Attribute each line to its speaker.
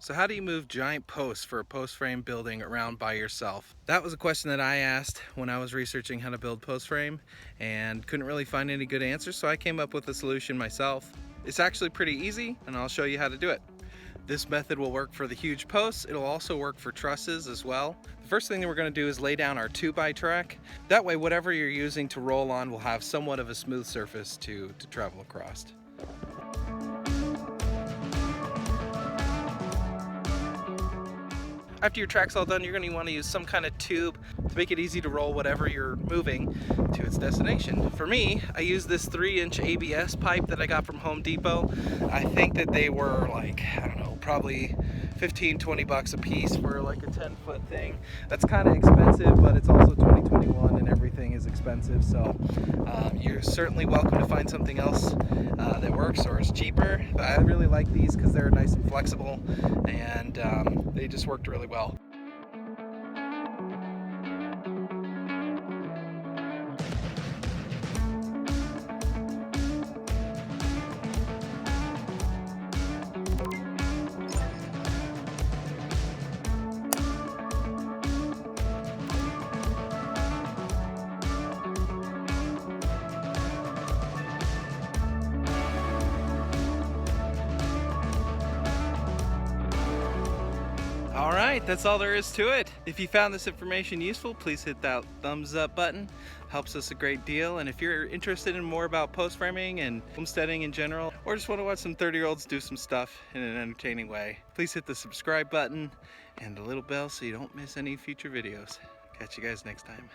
Speaker 1: So how do you move giant posts for a post frame building around by yourself? That was a question that I asked when I was researching how to build post frame and couldn't really find any good answers, so I came up with a solution myself. It's actually pretty easy and I'll show you how to do it. This method will work for the huge posts. It'll also work for trusses as well. The first thing that we're going to do is lay down our 2x track. That way whatever you're using to roll on will have somewhat of a smooth surface to travel across. After your track's all done, you're going to want to use some kind of tube to make it easy to roll whatever you're moving to its destination. For me, I use this 3-inch ABS pipe that I got from Home Depot. I think that they were like, I don't know, probably 15-20 bucks a piece for like a 10-foot thing. That's kind of expensive, but it's also 2021 and everything is expensive, so you're certainly welcome to find something else that works or is cheaper. But I really like these because they're nice and flexible, and they just worked really well. All right, that's all there is to it. If you found this information useful, please hit that thumbs up button. Helps us a great deal. And if you're interested in more about post framing and homesteading in general, or just want to watch some 30-year-olds do some stuff in an entertaining way, please hit the subscribe button and the little bell so you don't miss any future videos. Catch you guys next time.